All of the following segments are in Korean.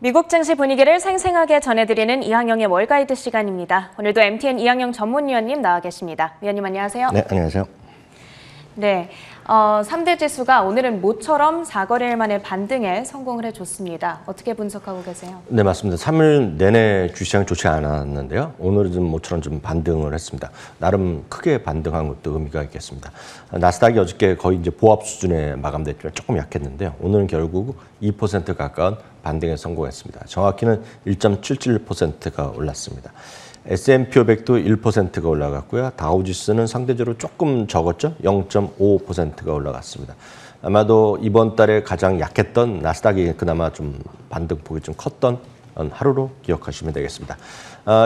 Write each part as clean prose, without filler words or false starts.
미국 증시 분위기를 생생하게 전해드리는 이항영의 월가이드 시간입니다. 오늘도 MTN 이항영 전문위원님 나와 계십니다. 위원님 안녕하세요. 네, 안녕하세요. 네, 3대 지수가 오늘은 모처럼 4거래일 만에 반등에 성공을 해줬습니다. 어떻게 분석하고 계세요? 네, 맞습니다. 3일 내내 주시장이 좋지 않았는데요. 오늘은 좀 모처럼 좀 반등을 했습니다. 나름 크게 반등한 것도 의미가 있겠습니다. 나스닥이 어저께 거의 이제 보합 수준에 마감됐지만 조금 약했는데요. 오늘은 결국 2% 가까운 반등에 성공했습니다. 정확히는 1.77%가 올랐습니다. S&P 500도 1%가 올라갔고요. 다우지수는 상대적으로 조금 적었죠. 0.55%가 올라갔습니다. 아마도 이번 달에 가장 약했던 나스닥이 그나마 좀 반등폭이 좀 컸던 하루로 기억하시면 되겠습니다.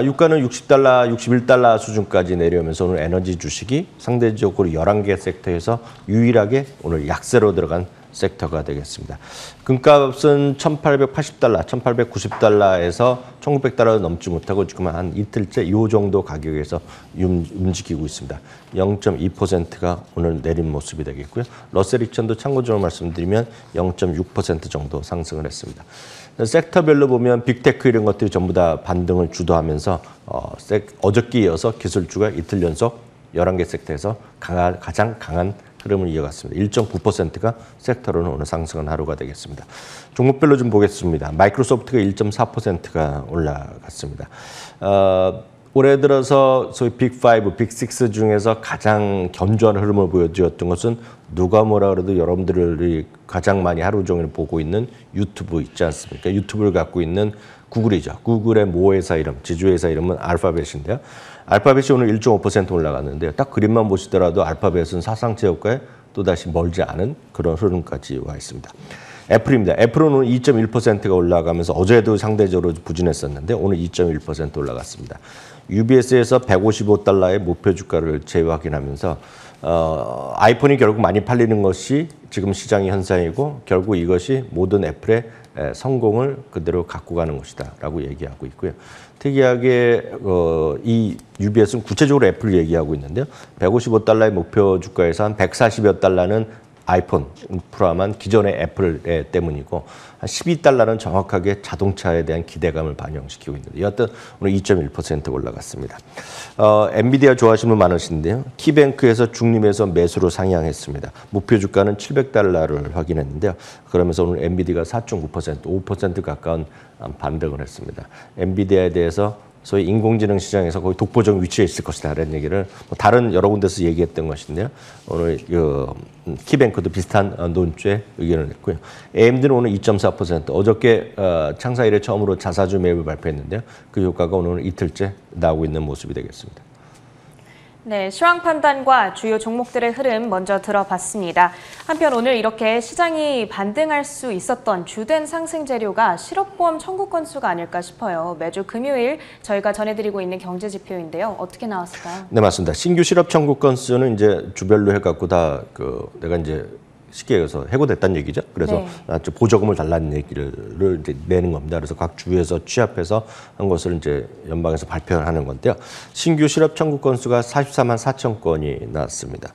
유가는 60달러, 61달러 수준까지 내려오면서 오늘 에너지 주식이 상대적으로 11개 섹터에서 유일하게 오늘 약세로 들어간 섹터가 되겠습니다. 금값은 1,880달러, 1,890달러에서 1,900달러 넘지 못하고 지금 한 이틀째 이 정도 가격에서 움직이고 있습니다. 0.2%가 오늘 내린 모습이 되겠고요. 러셀 2000도 참고적으로 말씀드리면 0.6% 정도 상승을 했습니다. 섹터별로 보면 빅테크 이런 것들이 전부 다 반등을 주도하면서 어저께 이어서 기술주가 이틀 연속 11개 섹터에서 가장 강한 흐름을 이어갔습니다. 1.9%가 섹터로는 오늘 상승한 하루가 되겠습니다. 종목별로 좀 보겠습니다. 마이크로소프트가 1.4%가 올라갔습니다. 올해 들어서 소위 빅5, 빅6 중에서 가장 견조한 흐름을 보여주었던 것은 누가 뭐라 그래도 여러분들이 가장 많이 하루 종일 보고 있는 유튜브 있지 않습니까? 유튜브를 갖고 있는 구글이죠. 구글의 모회사 이름, 지주회사 이름은 알파벳인데요. 알파벳이 오늘 1.5% 올라갔는데요. 딱 그림만 보시더라도 알파벳은 사상체육과에 또다시 멀지 않은 그런 흐름까지 와 있습니다. 애플입니다. 애플은 오늘 2.1%가 올라가면서 어제도 상대적으로 부진했었는데 오늘 2.1% 올라갔습니다. UBS에서 155달러의 목표 주가를 재확인하면서 아이폰이 결국 많이 팔리는 것이 지금 시장의 현상이고 결국 이것이 모든 애플의 성공을 그대로 갖고 가는 것이다 라고 얘기하고 있고요. 특이하게 이 UBS는 구체적으로 애플을 얘기하고 있는데요. 155달러의 목표 주가에서 한 140여 달러는 아이폰 프로만 기존의 애플 때문이고 한 12달러는 정확하게 자동차에 대한 기대감을 반영시키고 있는데 여하튼 오늘 2.1% 올라갔습니다. 엔비디아 좋아하시는 분 많으신데요. 키뱅크에서 중립에서 매수로 상향했습니다. 목표 주가는 700달러를 확인했는데요. 그러면서 오늘 엔비디아가 4.9%, 5% 가까운 반등을 했습니다. 엔비디아에 대해서 소위 인공지능 시장에서 거의 독보적 위치에 있을 것이다 라는 얘기를 다른 여러 군데서 얘기했던 것인데요. 오늘 키뱅크도 비슷한 논조에 의견을 냈고요. AMD는 오늘 2.4%, 어저께 창사 이래 처음으로 자사주 매입을 발표했는데요. 그 효과가 오늘 이틀째 나오고 있는 모습이 되겠습니다. 네, 시황 판단과 주요 종목들의 흐름 먼저 들어봤습니다. 한편 오늘 이렇게 시장이 반등할 수 있었던 주된 상승 재료가 실업보험 청구 건수가 아닐까 싶어요. 매주 금요일 저희가 전해드리고 있는 경제 지표인데요. 어떻게 나왔을까요? 네, 맞습니다. 신규 실업 청구 건수는 이제 주별로 해갖고 다 내가 이제 쉽게 얘기해서 해고됐다는 얘기죠. 그래서 네. 보조금을 달라는 얘기를 이제 내는 겁니다. 그래서 각 주에서 취합해서 한 것을 이제 연방에서 발표하는 건데요. 신규 실업 청구 건수가 44만 4천 건이 나왔습니다.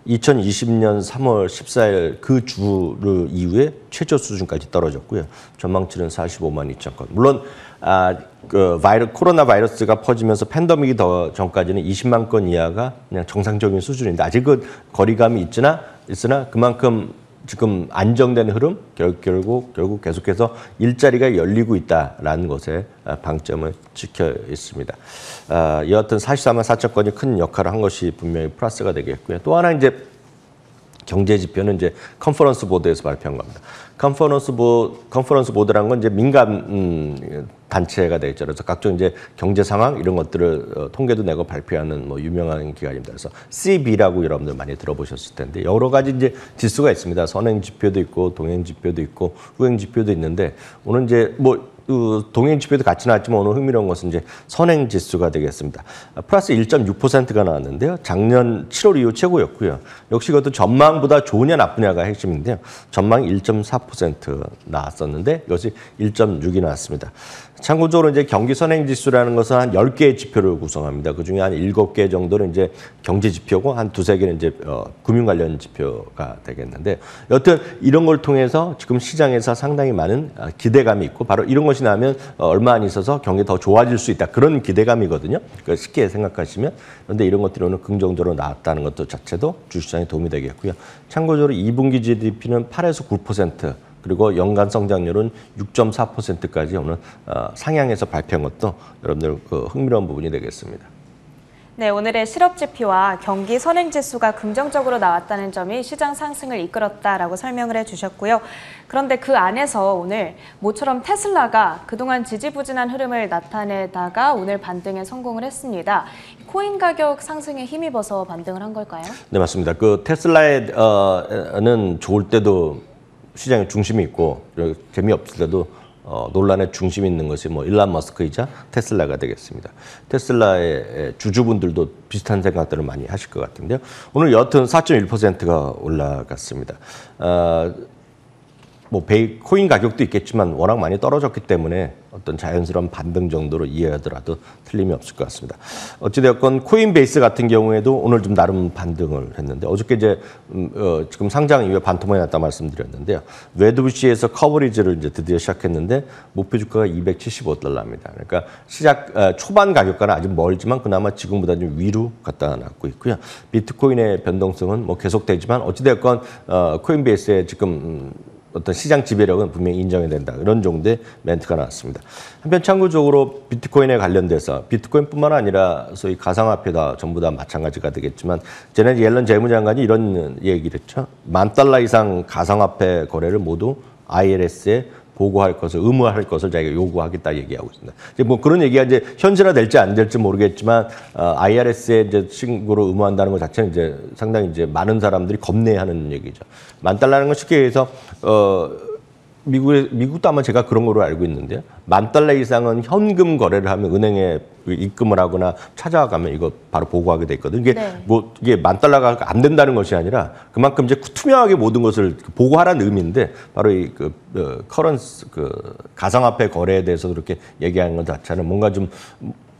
2020년 3월 14일 그 주를 이후에 최저 수준까지 떨어졌고요. 전망치는 45만 2천 건. 물론 코로나 바이러스가 퍼지면서 팬데믹이 더 전까지는 20만 건 이하가 그냥 정상적인 수준인데 아직 그 거리감이 있으나 그만큼 지금 안정된 흐름 결국 계속해서 일자리가 열리고 있다라는 것에 방점을 찍혀 있습니다. 여하튼 44만 4천 건이 큰 역할을 한 것이 분명히 플러스가 되겠고요. 또 하나 이제 경제 지표는 이제 컨퍼런스 보드에서 발표한 겁니다. 컨퍼런스 보드라는 건 이제 민간 단체가 되겠죠. 그래서 각종 이제 경제 상황 이런 것들을 통계도 내고 발표하는 뭐 유명한 기관입니다. 그래서 CB라고 여러분들 많이 들어보셨을 텐데 여러 가지 이제 지수가 있습니다. 선행 지표도 있고 동행 지표도 있고 후행 지표도 있는데 오늘 이제 동행 지표도 같이 나왔지만 오늘 흥미로운 것은 이제 선행 지수가 되겠습니다. 플러스 1.6%가 나왔는데요. 작년 7월 이후 최고였고요. 역시 그것도 전망보다 좋으냐 나쁘냐가 핵심인데요. 전망이 1.4% 나왔었는데 이것이 1.6이 나왔습니다. 참고적으로 이제 경기 선행 지수라는 것은 한 10개의 지표를 구성합니다. 그중에 한 7개 정도는 이제 경제 지표고 한 두세 개는 이제 금융 관련 지표가 되겠는데, 여튼 이런 걸 통해서 지금 시장에서 상당히 많은 기대감이 있고, 바로 이런 것이 나면 얼마 안 있어서 경기 더 좋아질 수 있다, 그런 기대감이거든요. 그러니까 쉽게 생각하시면. 그런데 이런 것들이 오늘 긍정적으로 나왔다는 것도 자체도 주시장에 도움이 되겠고요. 참고적으로 2분기 GDP는 8에서 9%, 그리고 연간 성장률은 6.4%까지 오늘 상향해서 발표한 것도 여러분들 흥미로운 부분이 되겠습니다. 네, 오늘의 실업 지표와 경기 선행 지수가 긍정적으로 나왔다는 점이 시장 상승을 이끌었다라고 설명을 해주셨고요. 그런데 그 안에서 오늘 모처럼 테슬라가 그동안 지지부진한 흐름을 나타내다가 오늘 반등에 성공을 했습니다. 코인 가격 상승에 힘입어서 반등을 한 걸까요? 네, 맞습니다. 그 테슬라는 좋을 때도 시장의 중심이 있고, 재미없을 때도 논란의 중심이 있는 것이 일론 머스크이자 테슬라가 되겠습니다. 테슬라의 주주분들도 비슷한 생각들을 많이 하실 것 같은데요. 오늘 여튼 4.1%가 올라갔습니다. 코인 가격도 있겠지만 워낙 많이 떨어졌기 때문에 어떤 자연스러운 반등 정도로 이해하더라도 틀림이 없을 것 같습니다. 어찌되었건 코인베이스 같은 경우에도 오늘 좀 나름 반등을 했는데, 어저께 이제 지금 상장 이후에 반토막이 났다 말씀드렸는데요. 웨드부시에서 커버리지를 이제 드디어 시작했는데 목표 주가가 $275입니다. 그러니까 시작 초반 가격과는 아직 멀지만 그나마 지금보다 좀 위로 갖다 놨고 있고요. 비트코인의 변동성은 계속되지만 어찌되었건 코인베이스의 지금 어떤 시장 지배력은 분명히 인정해야 된다, 이런 정도의 멘트가 나왔습니다. 한편 참고적으로 비트코인에 관련돼서 비트코인뿐만 아니라 소위 가상화폐다 전부 다 마찬가지가 되겠지만, 제네트 옐런 재무장관이 이런 얘기를 했죠. $10,000 이상 가상화폐 거래를 모두 IRS에 보고할 것을, 의무화할 것을 자기가 요구하겠다 얘기하고 있습니다. 이제 그런 얘기가 이제 현실화될지 안 될지 모르겠지만, IRS에 이제 신고를 의무한다는 것 자체는 이제 상당히 이제 많은 사람들이 겁내하는 얘기죠. $10,000라는 건 쉽게 해서 미국도 아마 제가 그런 거로 알고 있는데요. $10,000 이상은 현금 거래를 하면 은행에 입금을 하거나 찾아가면 이거 바로 보고하게 돼 있거든요. 이게 이게 $10,000가 안 된다는 것이 아니라 그만큼 이제 투명하게 모든 것을 보고하라는 의미인데, 바로 이 커런스 가상화폐 거래에 대해서 그렇게 얘기하는 것 자체는 뭔가 좀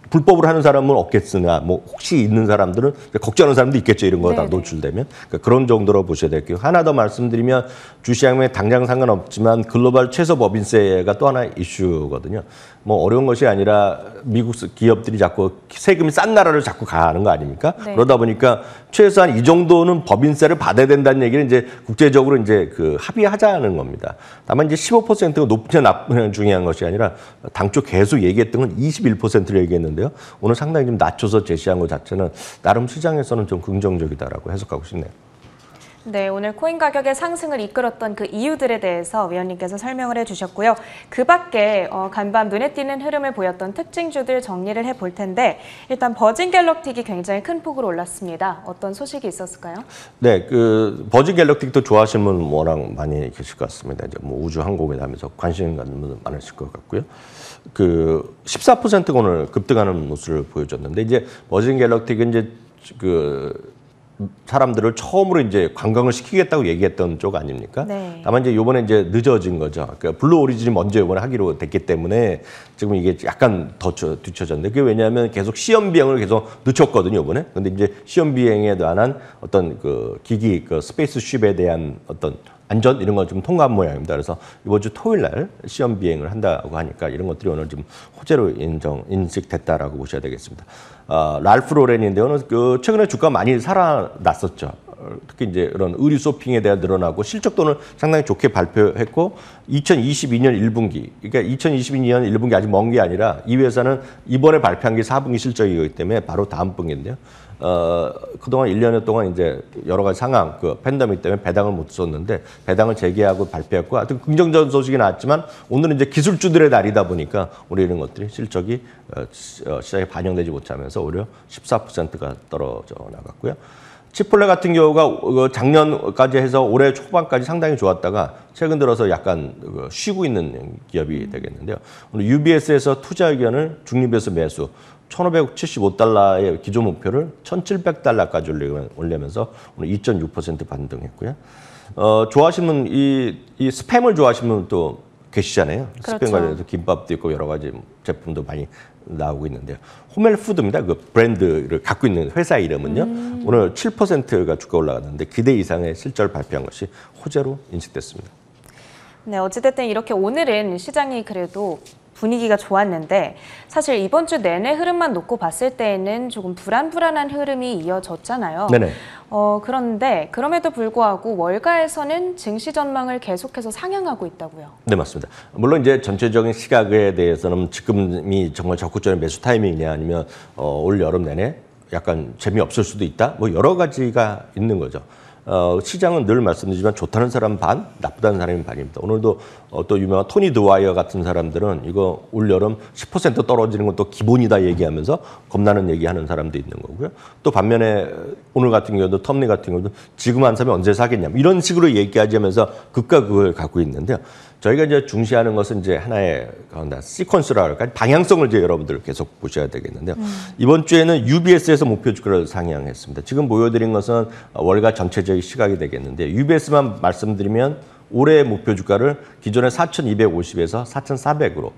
불법으로 하는 사람은 없겠으나 혹시 있는 사람들은 걱정하는 사람도 있겠죠. 이런 거 다 노출되면. 그러니까 그런 정도로 보셔야 될게요. 하나 더 말씀드리면, 주시장에 당장 상관없지만 글로벌 최소 법인세가 또 하나 이슈거든요. 어려운 것이 아니라 미국 기업들이 자꾸 세금이 싼 나라를 자꾸 가는 거 아닙니까? 그러다 보니까 최소한 이 정도는 법인세를 받아야 된다는 얘기는 이제 국제적으로 이제 합의하자는 겁니다. 다만 이제 15%가 높냐 나쁘냐 중요한 것이 아니라, 당초 계속 얘기했던 건 21%를 얘기했는데요. 오늘 상당히 좀 낮춰서 제시한 것 자체는 나름 시장에서는 좀 긍정적이다라고 해석하고 싶네요. 네, 오늘 코인 가격의 상승을 이끌었던 그 이유들에 대해서 위원님께서 설명을 해주셨고요. 그 밖에 간밤 눈에 띄는 흐름을 보였던 특징주들 정리를 해볼 텐데, 일단 버진 갤럭틱이 굉장히 큰 폭으로 올랐습니다. 어떤 소식이 있었을까요? 네, 버진 갤럭틱도 좋아하시는 분 워낙 많이 계실 것 같습니다. 이제 우주 항공에 대해서 관심 갖는 분들 많으실 것 같고요. 14%가 오늘 급등하는 모습을 보여줬는데, 이제 버진 갤럭틱은 이제 사람들을 처음으로 이제 관광을 시키겠다고 얘기했던 쪽 아닙니까? 다만 이제 이번에 이제 늦어진 거죠. 그러니까 블루 오리진이 먼저 이번에 하기로 됐기 때문에 지금 이게 약간 더 뒤쳐졌는데, 그게 왜냐하면 계속 시험 비행을 계속 늦췄거든요, 이번에. 근데 이제 시험 비행에 관한 어떤 기기, 스페이스 쉽에 대한 어떤 안전 이런 건 좀 통과한 모양입니다. 그래서 이번 주 토요일 날 시험 비행을 한다고 하니까 이런 것들이 오늘 좀 호재로 인식됐다라고 보셔야 되겠습니다. 랄프 로렌인데 오늘 최근에 주가 많이 살아났었죠. 특히 이제 이런 의류 쇼핑에 대한 늘어나고 실적도는 상당히 좋게 발표했고, 2022년 1분기, 그러니까 2022년 1분기 아직 먼 게 아니라 이 회사는 이번에 발표한 게 4분기 실적이기 때문에 바로 다음 분기인데요. 그동안 1년여 동안 이제 여러 가지 상황, 팬데믹 때문에 배당을 못 줬는데 배당을 재개하고 발표했고, 하여튼 긍정적인 소식이 나왔지만 오늘은 이제 기술주들의 날이다 보니까 우리 이런 것들이 실적이 시장에 반영되지 못하면서 오히려 14%가 떨어져 나갔고요. 치폴레 같은 경우가 작년까지 해서 올해 초반까지 상당히 좋았다가 최근 들어서 약간 쉬고 있는 기업이 되겠는데요. 오늘 UBS에서 투자 의견을 중립에서 매수, $1,575의 기존 목표를 $1,700까지 올리면서 오늘 2.6% 반등했고요. 좋아하시는 이 스팸을 좋아하시는 또 계시잖아요. 그렇죠. 스팸 관련해서 김밥도 있고 여러 가지 제품도 많이 나오고 있는데요. 호멜푸드입니다. 그 브랜드를 갖고 있는 회사 이름은요. 오늘 7%가 주가 올라갔는데 기대 이상의 실적을 발표한 것이 호재로 인식됐습니다. 네, 어찌됐든 이렇게 오늘은 시장이 그래도 분위기가 좋았는데 사실 이번 주 내내 흐름만 놓고 봤을 때에는 조금 불안불안한 흐름이 이어졌잖아요. 네네. 그런데 그럼에도 불구하고 월가에서는 증시 전망을 계속해서 상향하고 있다고요. 네, 맞습니다. 물론 이제 전체적인 시각에 대해서는 지금이 정말 적극적인 매수 타이밍이냐 아니면 올 여름 내내 약간 재미없을 수도 있다. 뭐 여러 가지가 있는 거죠. 시장은 늘 말씀드리지만 좋다는 사람 반, 나쁘다는 사람이 반입니다. 오늘도 또 유명한 토니 드와이어 같은 사람들은 이거 올 여름 10% 떨어지는 건 또 기본이다 얘기하면서 겁나는 얘기하는 사람도 있는 거고요. 또 반면에 오늘 같은 경우도 텀리 같은 경우도 지금 안 사면 언제 사겠냐 이런 식으로 얘기하면서 극과 극을 갖고 있는데요. 저희가 이제 중시하는 것은 이제 하나의 시퀀스라 할까 방향성을 이제 여러분들 계속 보셔야 되겠는데요. 이번 주에는 UBS에서 목표 주가를 상향했습니다. 지금 보여드린 것은 월가 전체적인 시각이 되겠는데 UBS만 말씀드리면 올해 목표 주가를 기존의 4,250에서 4,400으로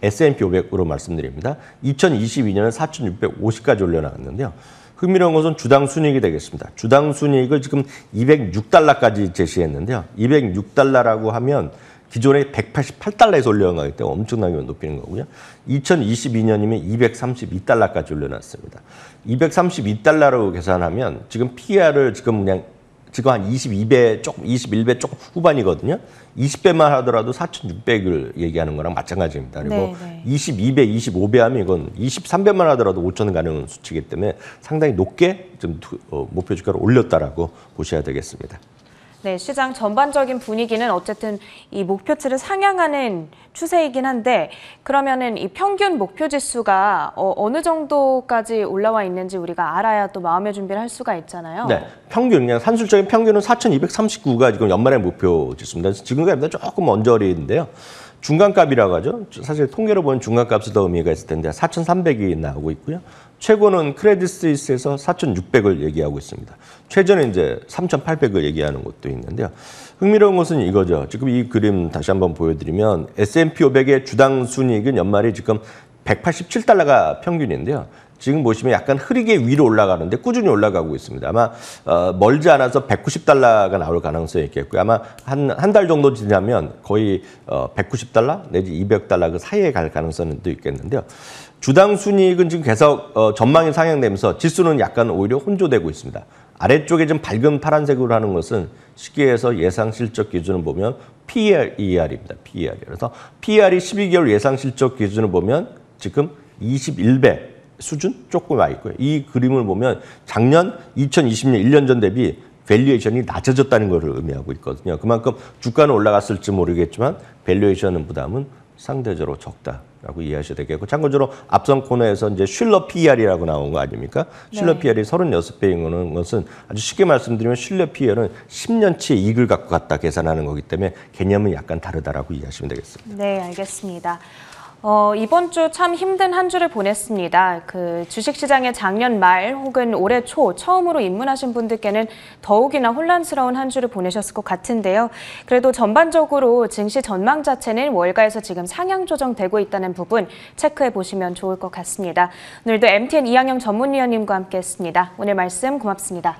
S&P 500으로 말씀드립니다. 2022년은 4,650까지 올려나갔는데요. 흥미로운 것은 주당 순이익이 되겠습니다. 주당 순이익을 지금 206달러까지 제시했는데요. 206달러라고 하면 기존에 188달러에서 올려나가기 때문에 엄청나게 높이는 거고요. 2022년이면 232달러까지 올려놨습니다. 232달러로 계산하면 지금 PER을 지금 한 22배 조금, 21배 조금 후반이거든요. 20배만 하더라도 4,600을 얘기하는 거랑 마찬가지입니다. 그리고 22배, 25배 하면 이건 23배만 하더라도 5천 가는 수치이기 때문에 상당히 높게 좀 목표 주가를 올렸다라고 보셔야 되겠습니다. 네, 시장 전반적인 분위기는 어쨌든 이 목표치를 상향하는 추세이긴 한데 그러면은 이 평균 목표 지수가 어느 정도까지 올라와 있는지 우리가 알아야 또 마음의 준비를 할 수가 있잖아요. 네, 평균 그냥 산술적인 평균은 4,239가 지금 연말의 목표 지수입니다. 지금까지보다 조금 언저리인데요. 중간값이라고 하죠. 사실 통계로 보면 중간값이 더 의미가 있을 텐데 4,300이 나오고 있고요. 최고는 크레딧 스위스에서 4,600을 얘기하고 있습니다. 최저는 이제 3,800을 얘기하는 것도 있는데요. 흥미로운 것은 이거죠. 지금 이 그림 다시 한번 보여드리면 S&P 500의 주당 순이익은 연말이 지금 187달러가 평균인데요. 지금 보시면 약간 흐리게 위로 올라가는데 꾸준히 올라가고 있습니다. 아마 멀지 않아서 190달러가 나올 가능성이 있겠고요. 아마 한 달 정도 지나면 거의 190달러 내지 200달러 그 사이에 갈 가능성도 있겠는데요. 주당 순이익은 지금 계속 전망이 상향되면서 지수는 약간 오히려 혼조되고 있습니다. 아래쪽에 좀 밝은 파란색으로 하는 것은 시기에서 예상 실적 기준을 보면 PER입니다. PER. 그래서 PER이 12개월 예상 실적 기준을 보면 지금 21배 수준 조금 와 있고요. 이 그림을 보면 작년 2020년 1년 전 대비 밸류에이션이 낮아졌다는 것을 의미하고 있거든요. 그만큼 주가는 올라갔을지 모르겠지만 밸류에이션 부담은 상대적으로 적다라고 이해하셔야 되겠고 참고적으로 앞선 코너에서 이제 슐러 PER이라고 나온 거 아닙니까? 슐러 PER이 36배인 것은 아주 쉽게 말씀드리면 슐러 PER은 10년치의 이익을 갖고 갔다 계산하는 거기 때문에 개념은 약간 다르다라고 이해하시면 되겠습니다. 네, 알겠습니다. 이번 주 참 힘든 한 주를 보냈습니다. 그 주식시장에 작년 말 혹은 올해 초 처음으로 입문하신 분들께는 더욱이나 혼란스러운 한 주를 보내셨을 것 같은데요. 그래도 전반적으로 증시 전망 자체는 월가에서 지금 상향 조정되고 있다는 부분 체크해 보시면 좋을 것 같습니다. 오늘도 MTN 이항영 전문위원님과 함께했습니다. 오늘 말씀 고맙습니다.